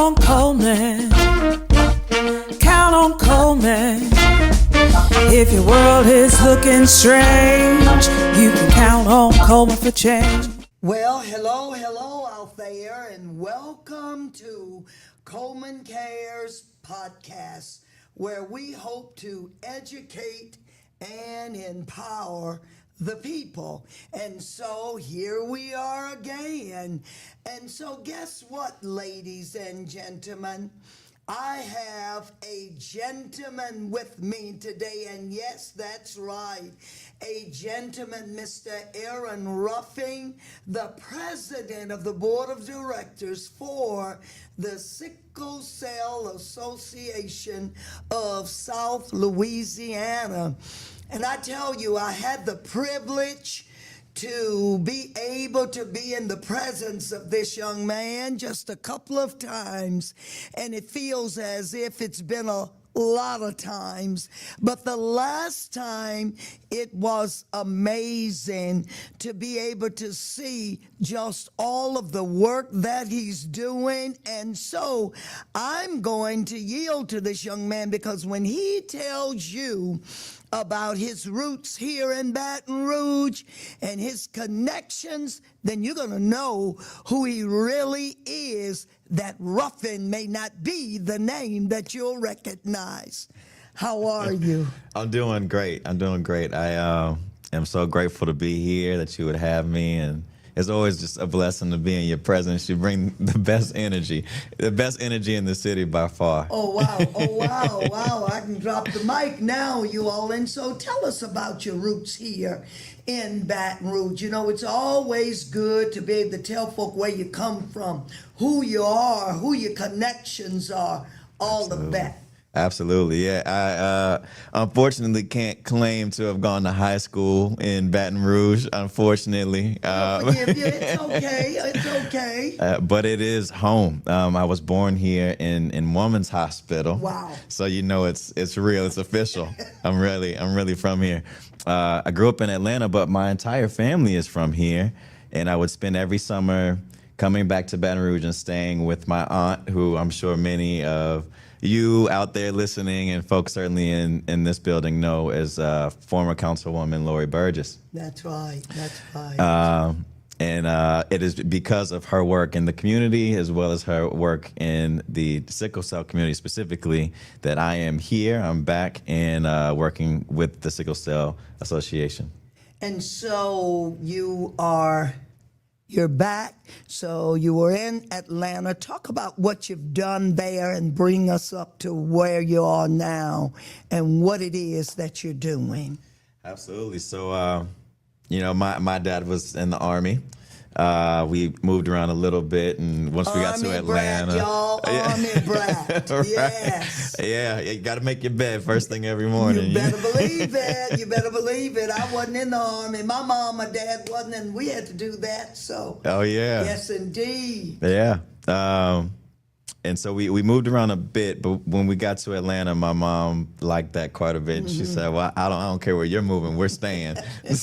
on Coleman. Count on Coleman. If your world is looking strange, you can count on Coleman for change. Well, hello out there, and welcome to Coleman Cares podcast, where we hope to educate and empower the people. And so here we are again. And so guess what, ladies and gentlemen? I have a gentleman with me today, and yes, that's right, a gentleman, Mr. Aaron Ruffin, the president of the board of directors for the Sickle Cell Association of South Louisiana. And I tell you, I had the privilege to be able to be in the presence of this young man just a couple of times, and it feels as if it's been a lot of times, but the last time it was amazing to be able to see just all of the work that he's doing. And so I'm going to yield to this young man, because when he tells you about his roots here in Baton Rouge and his connections, then you're going to know who he really is, that Ruffin may not be the name that you'll recognize. How are you? I'm doing great. I am so grateful to be here, that you would have me, and it's always just a blessing to be in your presence. You bring the best energy in the city by far. Oh, wow. I can drop the mic now, you all. And so tell us about your roots here in Baton Rouge. You know, it's always good to be able to tell folk where you come from, who you are, who your connections are, all of that. Absolutely, yeah. I unfortunately can't claim to have gone to high school in Baton Rouge, unfortunately. It's okay. But it is home. I was born here in Women's Hospital. Wow. So you know it's real, it's official. I'm really from here. I grew up in Atlanta, but my entire family is from here, and I would spend every summer coming back to Baton Rouge and staying with my aunt, who I'm sure many of you out there listening and folks certainly in this building know as former Councilwoman Lori Burgess. That's right. And it is because of her work in the community, as well as her work in the sickle cell community specifically, that I am here. I'm back and working with the Sickle Cell Association. And so you're back. So you were in Atlanta. Talk about what you've done there and bring us up to where you are now and what it is that you're doing. Absolutely. So, my dad was in the Army. We moved around a little bit, and once we got to Atlanta, Army brat, right. Yes. Yeah, you got to make your bed first thing every morning. You better believe it. I wasn't in the Army. My mom, my dad wasn't, and we had to do that. So. Oh yeah. Yes, indeed. Yeah. And so we moved around a bit, but when we got to Atlanta, my mom liked that quite a bit. She said, "Well, I don't care where you're moving, we're staying." And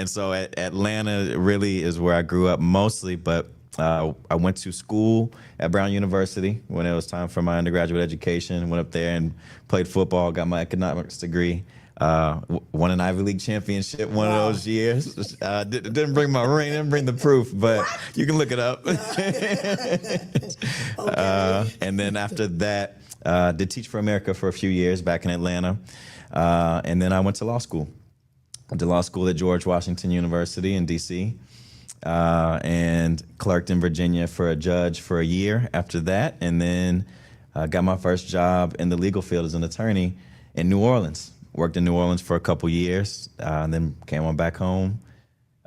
so Atlanta really is where I grew up mostly, but I went to school at Brown University when it was time for my undergraduate education. Went up there and played football, got my economics degree. Won an Ivy League championship one of those years. Didn't bring my ring, didn't bring the proof, but you can look it up. Okay. And then after that, did Teach for America for a few years back in Atlanta. And then I went to law school. I did law school at George Washington University in D.C. And clerked in Virginia for a judge for a year after that. And then got my first job in the legal field as an attorney in New Orleans. Worked in New Orleans for a couple years, and then came on back home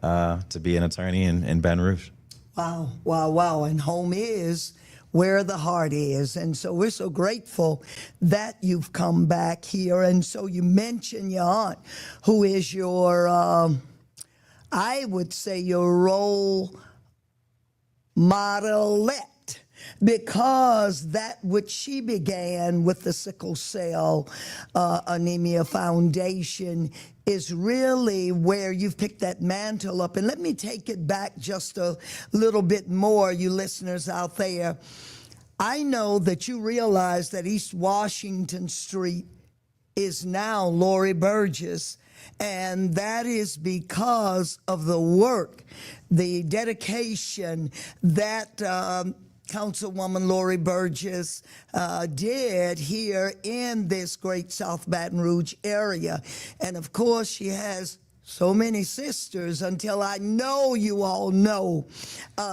to be an attorney in Baton Rouge. Wow. And home is where the heart is. And so we're so grateful that you've come back here. And so you mentioned your aunt, who is your, I would say, your role modelette. because that which she began with the Sickle Cell Anemia Foundation is really where you've picked that mantle up. And let me take it back just a little bit more, you listeners out there. I know that you realize that East Washington Street is now Lori Burgess, and that is because of the work, the dedication that Councilwoman Lori Burgess did here in this great South Baton Rouge area. And of course, she has so many sisters, until I know you all know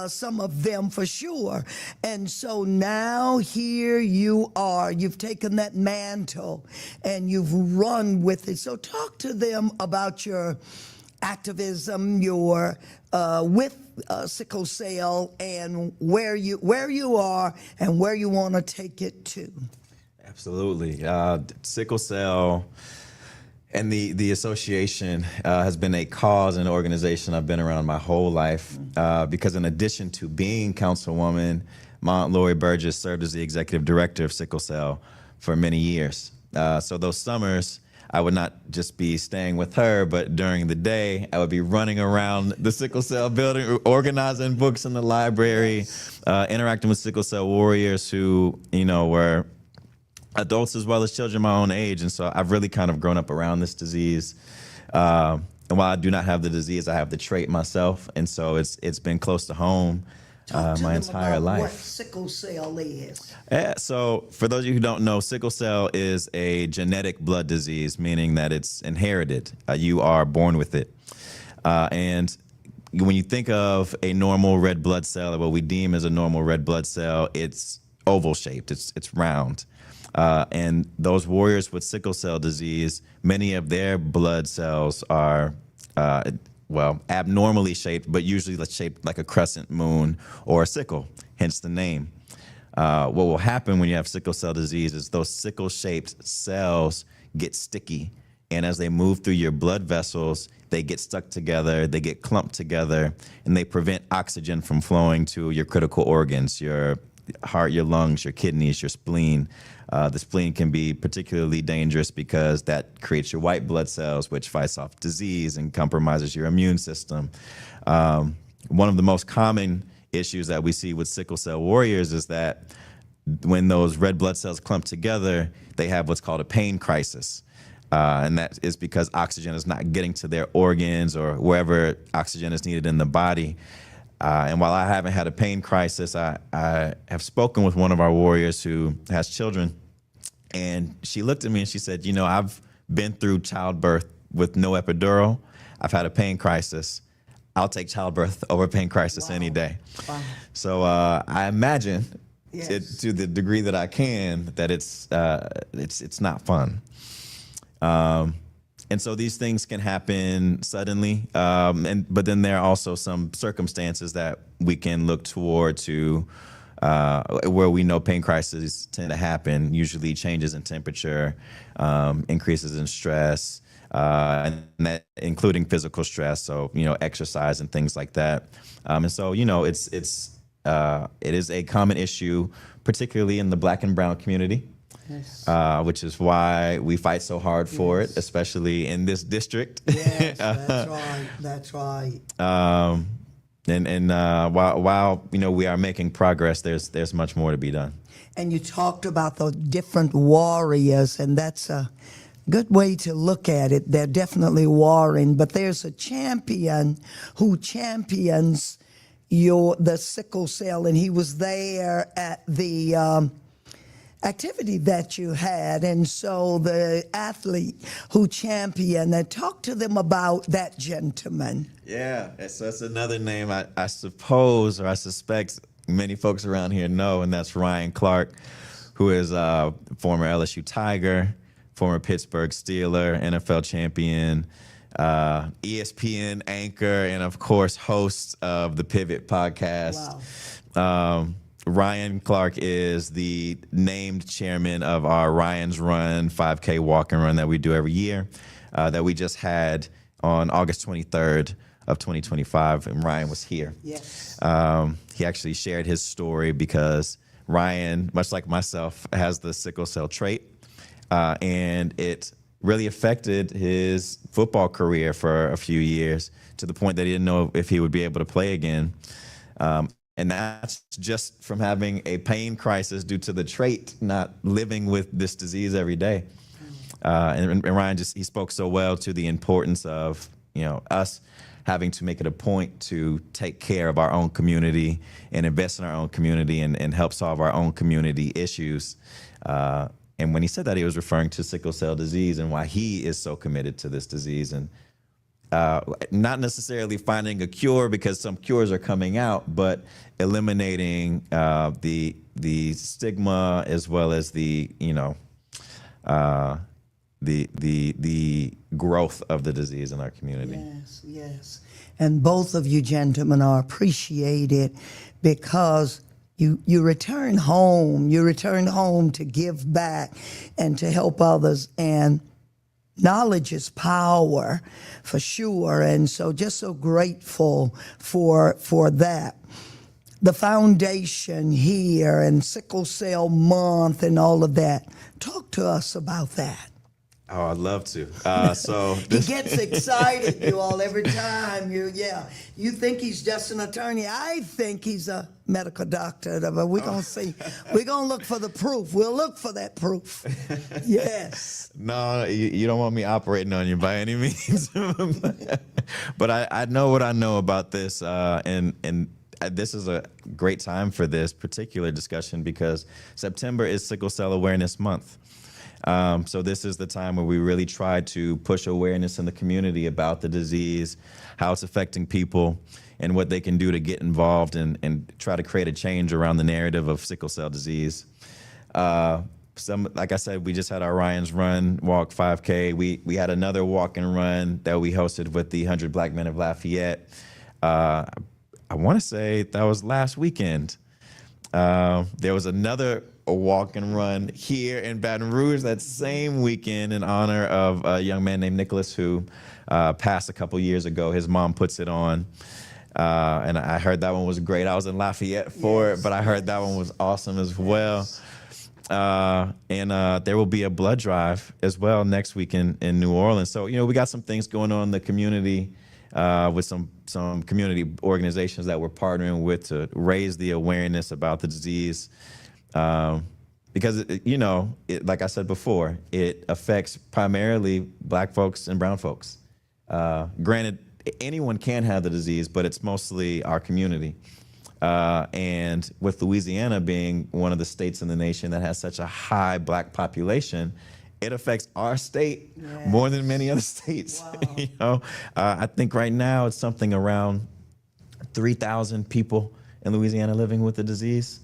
some of them for sure. And so now here you are. You've taken that mantle and you've run with it. So talk to them about your activism, your with sickle cell, and where you are and where you want to take it to. Absolutely. Sickle cell and the association has been a cause and organization I've been around my whole life, because in addition to being councilwoman, my Aunt Lori Burgess served as the executive director of Sickle Cell for many years. So those summers, I would not just be staying with her, but during the day, I would be running around the Sickle Cell building, organizing books in the library, interacting with Sickle Cell warriors who, were adults as well as children my own age. And so I've really kind of grown up around this disease. And while I do not have the disease, I have the trait myself. And so it's been close to home my entire life. What sickle cell is. So for those of you who don't know, sickle cell is a genetic blood disease, meaning that it's inherited. You are born with it. And when you think of a normal red blood cell, or what we deem as a normal red blood cell, it's oval shaped, it's round. And those warriors with sickle cell disease, many of their blood cells are, abnormally shaped, but usually shaped like a crescent moon or a sickle, hence the name. What will happen when you have sickle cell disease is those sickle-shaped cells get sticky. And as they move through your blood vessels, they get stuck together, they get clumped together, and they prevent oxygen from flowing to your critical organs, your heart, your lungs, your kidneys, your spleen. The spleen can be particularly dangerous because that creates your white blood cells, which fights off disease and compromises your immune system. One of the most common issues that we see with sickle cell warriors is that when those red blood cells clump together, they have what's called a pain crisis. And that is because oxygen is not getting to their organs or wherever oxygen is needed in the body. And while I haven't had a pain crisis, I have spoken with one of our warriors who has children, and she looked at me and she said, I've been through childbirth with no epidural. I've had a pain crisis. I'll take childbirth over pain crisis any day. Wow. So I imagine, to the degree that I can, that it's not fun. And so these things can happen suddenly, but then there are also some circumstances that we can look toward to where we know pain crises tend to happen, usually changes in temperature, increases in stress, and that including physical stress, so exercise and things like that. And so it is a common issue, particularly in the Black and brown community. Yes. Which is why we fight so hard for it, especially in this district. Yes, that's right. That's right. And while we are making progress, there's much more to be done. And you talked about the different warriors, and that's a good way to look at it. They're definitely warring, but there's a champion who champions the sickle cell, and he was there at the activity that you had. And so the athlete who championed, and talk to them about that gentleman. Yeah, so that's another name I suppose, or I suspect many folks around here know, and that's Ryan Clark, who is a former LSU Tiger, former Pittsburgh Steeler, NFL champion, ESPN anchor, and of course host of the Pivot podcast. Wow. Ryan Clark is the named chairman of our Ryan's Run 5K walk and run that we do every year, that we just had on August 23rd of 2025, and Ryan was here. Yes. He actually shared his story because Ryan, much like myself, has the sickle cell trait, and it really affected his football career for a few years to the point that he didn't know if he would be able to play again. And that's just from having a pain crisis due to the trait, not living with this disease every day. And Ryan he spoke so well to the importance of, us having to make it a point to take care of our own community and invest in our own community and help solve our own community issues. And when he said that, he was referring to sickle cell disease and why he is so committed to this disease. And not necessarily finding a cure, because some cures are coming out, but eliminating the stigma as well as the growth of the disease in our community. Yes, yes. And both of you gentlemen are appreciated because you return home. You return home to give back and to help others. And knowledge is power, for sure. And so just so grateful for that. The foundation here and Sickle Cell Month and all of that. Talk to us about that. Oh, I'd love to. He gets excited, you all, every time. You think he's just an attorney. I think he's a medical doctor, but we're going to see. We're going to look for the proof. We'll look for that proof. Yes. No, you don't want me operating on you by any means. But I know what I know about this, and this is a great time for this particular discussion because September is Sickle Cell Awareness Month. So this is the time where we really try to push awareness in the community about the disease, how it's affecting people, and what they can do to get involved and try to create a change around the narrative of sickle cell disease. Like I said, we just had our Ryan's Run Walk 5K. We had another walk and run that we hosted with the 100 Black Men of Lafayette. I want to say that was last weekend. There was another walk and run here in Baton Rouge that same weekend in honor of a young man named Nicholas who passed a couple years ago. His mom puts it on. And I heard that one was great. I was in Lafayette for it, but I heard that one was awesome as well. And there will be a blood drive as well next week in New Orleans. So, we got some things going on in the community with some community organizations that we're partnering with to raise the awareness about the disease. Because, like I said before, it affects primarily Black folks and brown folks. Granted, anyone can have the disease, but it's mostly our community. And with Louisiana being one of the states in the nation that has such a high Black population, it affects our state more than many other states. Wow. I think right now it's something around 3,000 people in Louisiana living with the disease.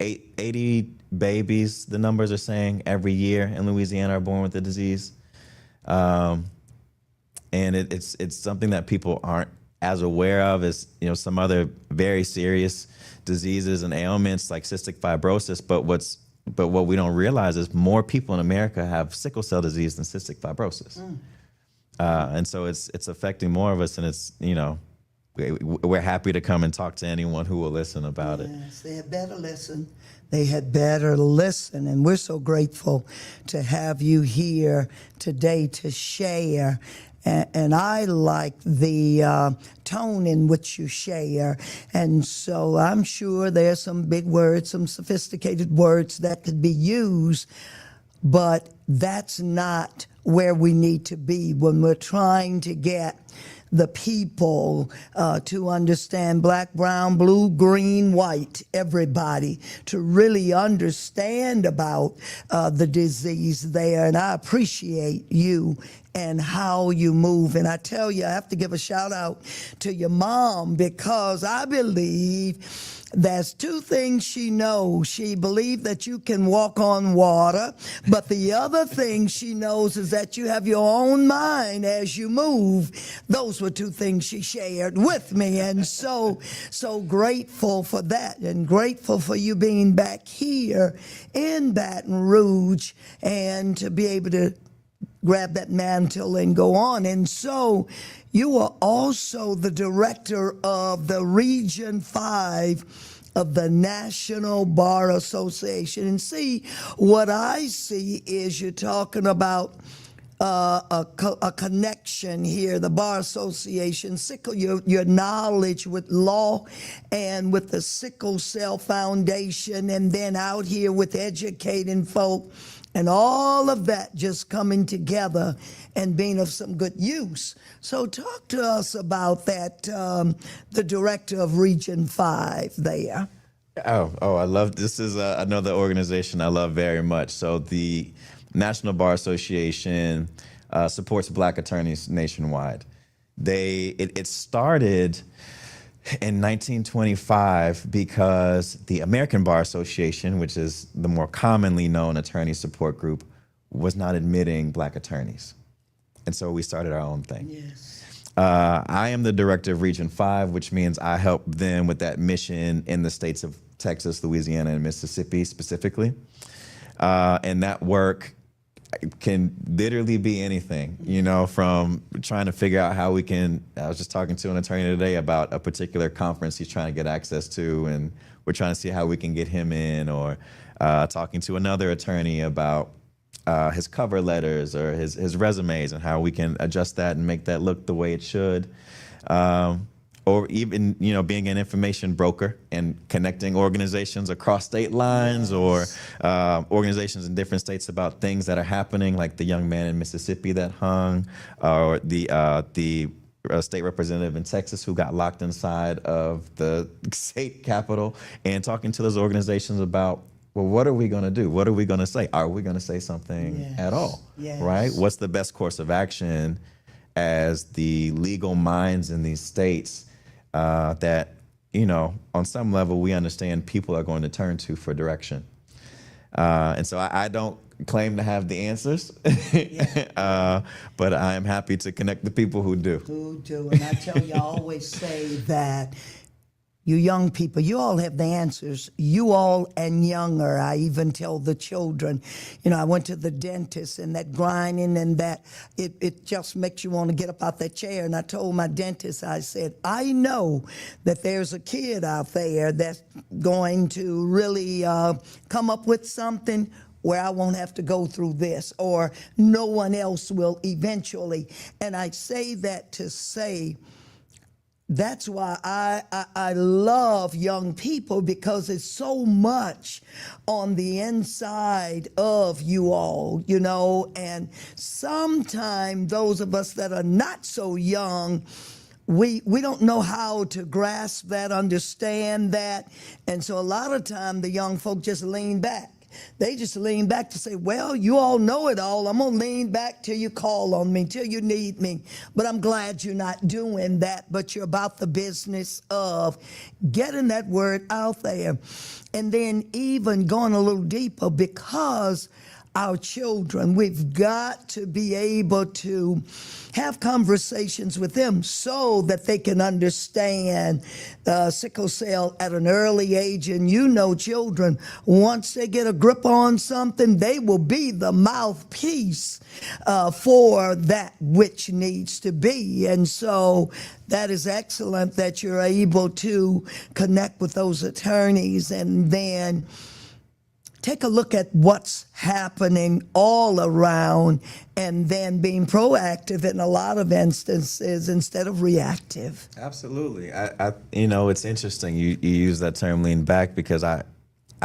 80 babies, the numbers are saying, every year in Louisiana are born with the disease. And it's something that people aren't as aware of as some other very serious diseases and ailments like cystic fibrosis. But what we don't realize is more people in America have sickle cell disease than cystic fibrosis. And so it's affecting more of us, and it's we're happy to come and talk to anyone who will listen about it. Yes, they had better listen. They had better listen, and we're so grateful to have you here today to share. And I like the tone in which you share. And so I'm sure there's some big words, some sophisticated words that could be used, but that's not where we need to be when we're trying to get the people to understand Black, brown, blue, green, white, everybody, to really understand about the disease there. And I appreciate you and how you move. And I tell you, I have to give a shout out to your mom, because I believe there's two things she knows. She believed that you can walk on water, but the other thing she knows is that you have your own mind as you move. Those were two things she shared with me, and so grateful for that, and grateful for you being back here in Baton Rouge and to be able to grab that mantle and go on. And so you are also the director of the Region 5 of the National Bar Association. And see, what I see is you're talking about a connection here, the Bar Association, Sickle, your knowledge with law and with the Sickle Cell Foundation, and then out here with educating folk, and all of that just coming together and being of some good use. So talk to us about that, the director of Region 5 there. Oh, I love, this is another organization I love very much. So the National Bar Association supports Black attorneys nationwide. It started in 1925 because the American Bar Association, which is the more commonly known attorney support group, was not admitting Black attorneys. And so we started our own thing. Yes. I am the director of Region 5, which means I help them with that mission in the states of Texas, Louisiana, and Mississippi specifically. And that work can literally be anything, you know, from trying to figure out how we can, I was just talking to an attorney today about a particular conference he's trying to get access to, and we're trying to see how we can get him in, or talking to another attorney about his cover letters or his resumes and how we can adjust that and make that look the way it should. Or even, you know, being an information broker and connecting organizations across state lines, or organizations in different states about things that are happening, like the young man in Mississippi that hung, or the state representative in Texas who got locked inside of the state capitol, and talking to those organizations about, well, what are we going to do? What are we going to say? Are we going to say something at all? Yes. Right? What's the best course of action as the legal minds in these states that, you know, on some level we understand people are going to turn to for direction. And so I don't claim to have the answers, but I am happy to connect the people who do. Who do. And I tell you, I always say that you young people, you all have the answers. You all and younger. I even tell the children, you know, I went to the dentist, and that grinding and that, it just makes you want to get up out that chair. And I told my dentist, I said, I know that there's a kid out there that's going to really come up with something where I won't have to go through this, or no one else will eventually. And I say that to say, that's why I love young people, because it's so much on the inside of you all, you know, and sometimes those of us that are not so young, we don't know how to grasp that, understand that, and so a lot of time the young folk just lean back. They just lean back to say, well, you all know it all. I'm going to lean back till you call on me, till you need me. But I'm glad you're not doing that, but you're about the business of getting that word out there. And then even going a little deeper, because our children, we've got to be able to have conversations with them so that they can understand sickle cell at an early age. And you know, children, once they get a grip on something, they will be the mouthpiece for that which needs to be. And so that is excellent that you're able to connect with those attorneys, and then take a look at what's happening all around, and then being proactive in a lot of instances instead of reactive. Absolutely. I you know, it's interesting you use that term lean back, because I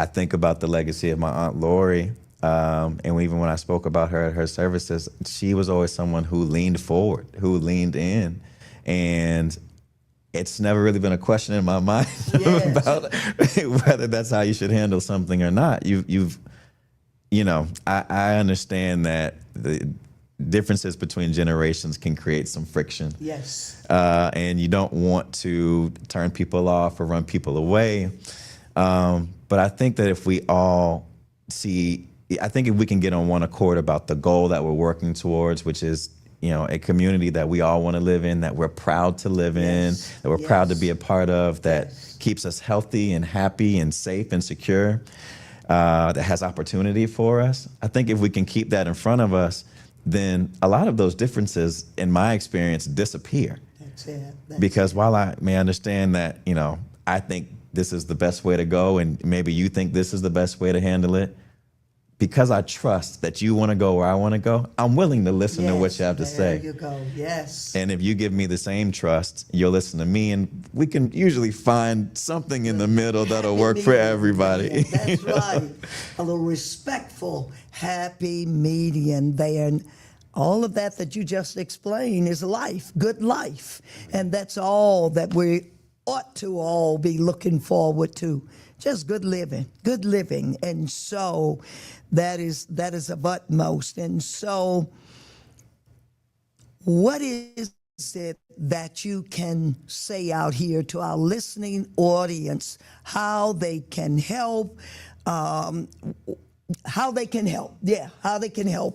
think about the legacy of my Aunt Lori. And even when I spoke about her at her services, she was always someone who leaned forward, who leaned in. And it's never really been a question in my mind about whether that's how you should handle something or not. You know, I understand that the differences between generations can create some friction. Yes. And you don't want to turn people off or run people away. But I think that if we all I think if we can get on one accord about the goal that we're working towards, which is, you know, a community that we all want to live in, that we're proud to live in, that we're proud to be a part of, that keeps us healthy and happy and safe and secure, that has opportunity for us. I think if we can keep that in front of us, then a lot of those differences, in my experience, disappear. That's it. Because while I may understand that, you know, I think this is the best way to go, and maybe you think this is the best way to handle it. Because I trust that you want to go where I want to go, I'm willing to listen to what you have to say. There you go. Yes. And if you give me the same trust, you'll listen to me, and we can usually find something in the middle that'll work for everybody. That's right. A little respectful, happy median there. And all of that you just explained is life, good life. And that's all that we ought to all be looking forward to. Just good living, good living. And so that is of utmost. And so what is it that you can say out here to our listening audience, how they can help, how they can help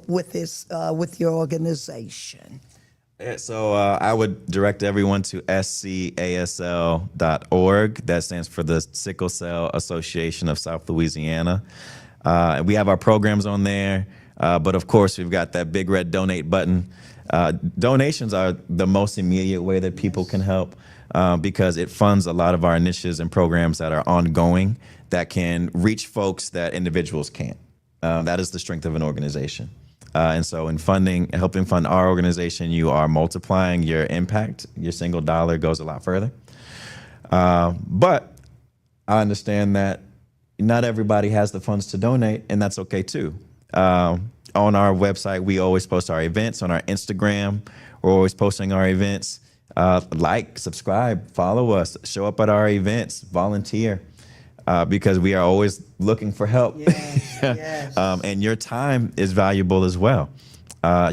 with this, with your organization? So I would direct everyone to scasl.org. That stands for the Sickle Cell Association of South Louisiana. We have our programs on there, but of course we've got that big red donate button. Donations are the most immediate way that people can help because it funds a lot of our initiatives and programs that are ongoing that can reach folks that individuals can't. That is the strength of an organization. And so in helping fund our organization, you are multiplying your impact. Your single dollar goes a lot further. But I understand that not everybody has the funds to donate, and that's okay too. On our website, we always post our events. On our Instagram, we're always posting our events. Like, subscribe, follow us, show up at our events, volunteer. Because we are always looking for help. Yes, yes. And your time is valuable as well.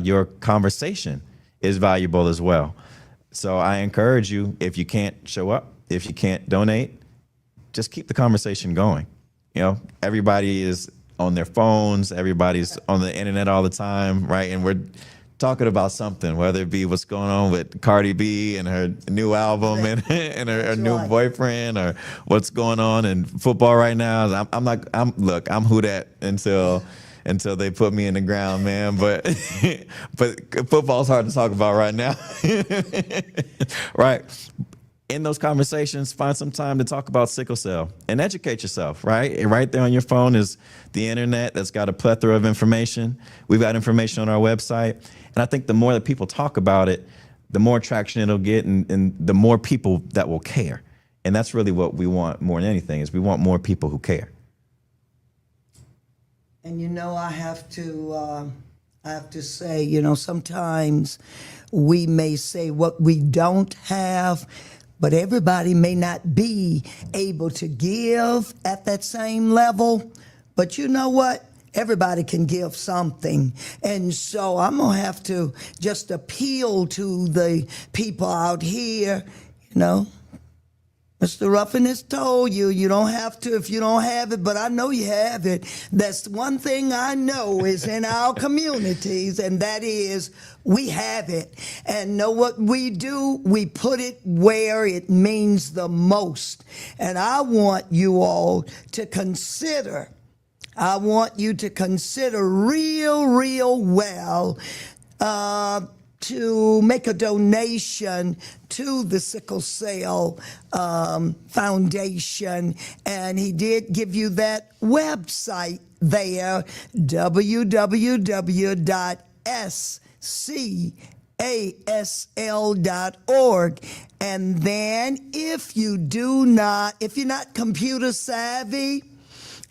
Your conversation is valuable as well. So I encourage you, if you can't show up, if you can't donate, just keep the conversation going. You know, everybody is on their phones, everybody's on the internet all the time, right? And we're talking about something, whether it be what's going on with Cardi B and her new album and her new boyfriend, or what's going on in football right now. I'm who that until they put me in the ground, man. But football's hard to talk about right now, right? In those conversations, find some time to talk about sickle cell and educate yourself, right? Right there on your phone is the internet that's got a plethora of information. We've got information on our website. And I think the more that people talk about it, the more traction it'll get and the more people that will care. And that's really what we want more than anything, is we want more people who care. And I have to say, sometimes we may say what we don't have, but everybody may not be able to give at that same level. But you know what? Everybody can give something. And so I'm going to have to just appeal to the people out here, Mr. Ruffin has told you, you don't have to if you don't have it, but I know you have it. That's one thing I know is in our communities, and that is we have it. And know what we do? We put it where it means the most. And I want you all to consider, real well to make a donation to the Sickle Cell Foundation. And he did give you that website there, www.scasl.org. And then if you're not computer savvy,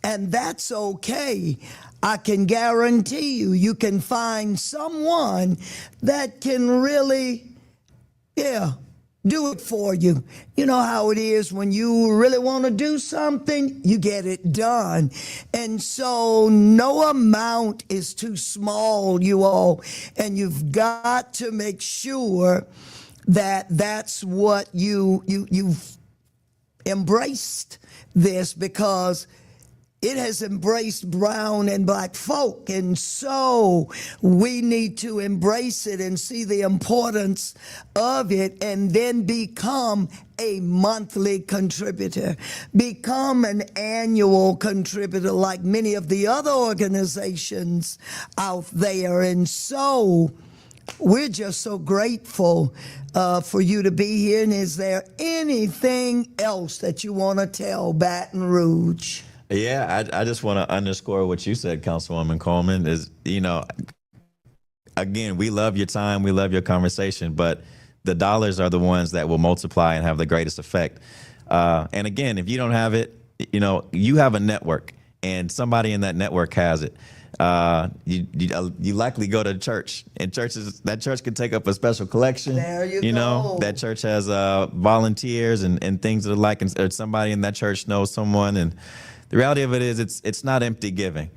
and that's okay, I can guarantee you can find someone that can really, do it for you. You know how it is when you really want to do something, you get it done. And so no amount is too small, you all. And you've got to make sure that that's what you've embraced this, because it has embraced brown and black folk, and so we need to embrace it and see the importance of it, and then become a monthly contributor, become an annual contributor like many of the other organizations out there. And so we're just so grateful for you to be here. And is there anything else that you want to tell Baton Rouge? Yeah, I just want to underscore what you said, Councilwoman Coleman, is, again, we love your time, we love your conversation, but the dollars are the ones that will multiply and have the greatest effect. And again, if you don't have it, you have a network, and somebody in that network has it. You likely go to church, and that church can take up a special collection. There you go. That church has volunteers and things of the like, or somebody in that church knows someone. And the reality of it is, it's not empty giving.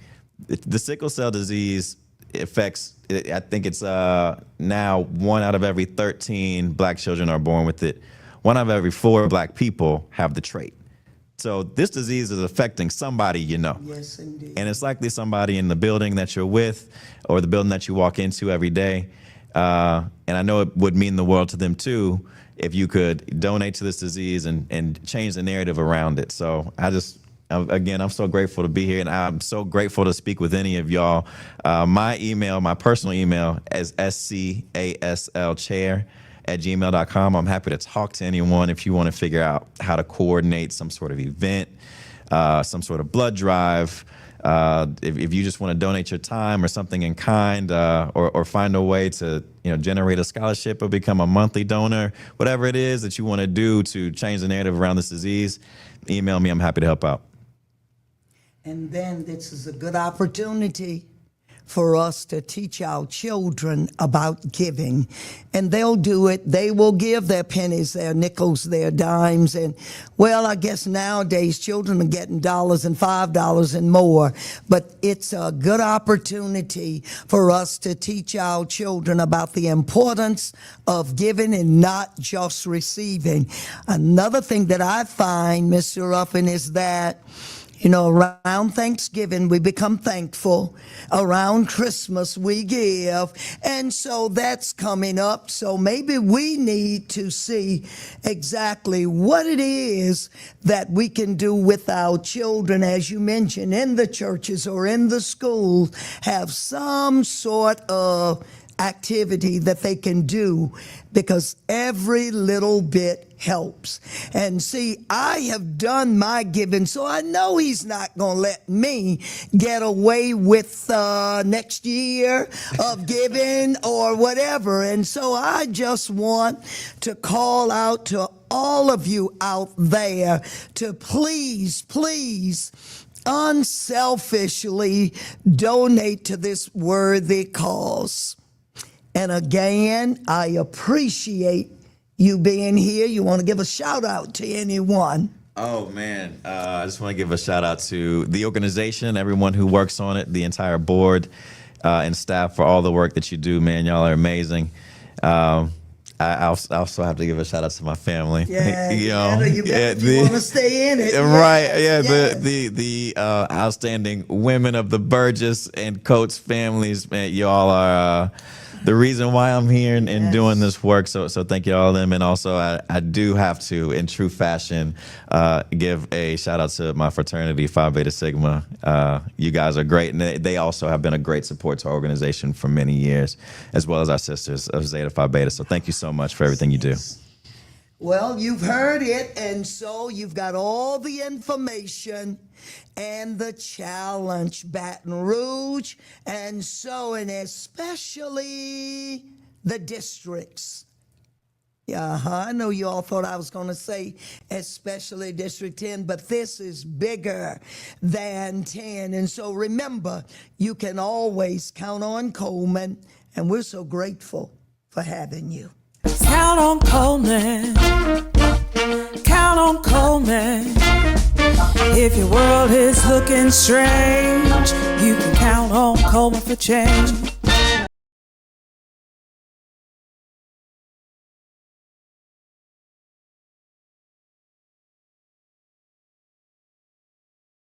The sickle cell disease affects, I think it's now 1 out of every 13 black children are born with it. 1 out of every 4 black people have the trait. So this disease is affecting somebody you know. Yes, indeed. And it's likely somebody in the building that you're with or the building that you walk into every day. And I know it would mean the world to them too if you could donate to this disease and change the narrative around it. So I'm so grateful to be here, and I'm so grateful to speak with any of y'all. My personal email is scaslchair@gmail.com. I'm happy to talk to anyone if you want to figure out how to coordinate some sort of event, some sort of blood drive. If you just want to donate your time or something in kind, or find a way to generate a scholarship or become a monthly donor, whatever it is that you want to do to change the narrative around this disease, email me. I'm happy to help out. And then this is a good opportunity for us to teach our children about giving. And they'll do it. They will give their pennies, their nickels, their dimes. And, well, I guess nowadays children are getting dollars and $5 and more. But it's a good opportunity for us to teach our children about the importance of giving and not just receiving. Another thing that I find, Mr. Ruffin, is that around Thanksgiving, we become thankful. Around Christmas, we give. And so that's coming up. So maybe we need to see exactly what it is that we can do with our children, as you mentioned, in the churches or in the schools, have some sort of activity that they can do, because every little bit helps. And see, I have done my giving, so I know he's not going to let me get away with next year of giving or whatever. And so I just want to call out to all of you out there to please unselfishly donate to this worthy cause. And again, I appreciate you being here. You want to give a shout out to anyone? Oh, man. I just want to give a shout out to the organization, everyone who works on it, the entire board and staff for all the work that you do, man. Y'all are amazing. I also have to give a shout out to my family. Yeah, you want to stay in it. Right, the outstanding women of the Burgess and Coates families, man. Y'all are the reason why I'm here and doing this work. So thank you all of them. And also I do have to, in true fashion, give a shout out to my fraternity, Phi Beta Sigma. You guys are great. And they also have been a great support to our organization for many years, as well as our sisters of Zeta Phi Beta. So thank you so much for everything you do. Well, you've heard it, and so you've got all the information and the challenge, Baton Rouge, and especially the districts. I know you all thought I was going to say especially District 10, but this is bigger than 10. And so remember, you can always count on Coleman, and we're so grateful for having you. Count on Coleman. Count on Coleman. If your world is looking strange, you can count on Coleman for change.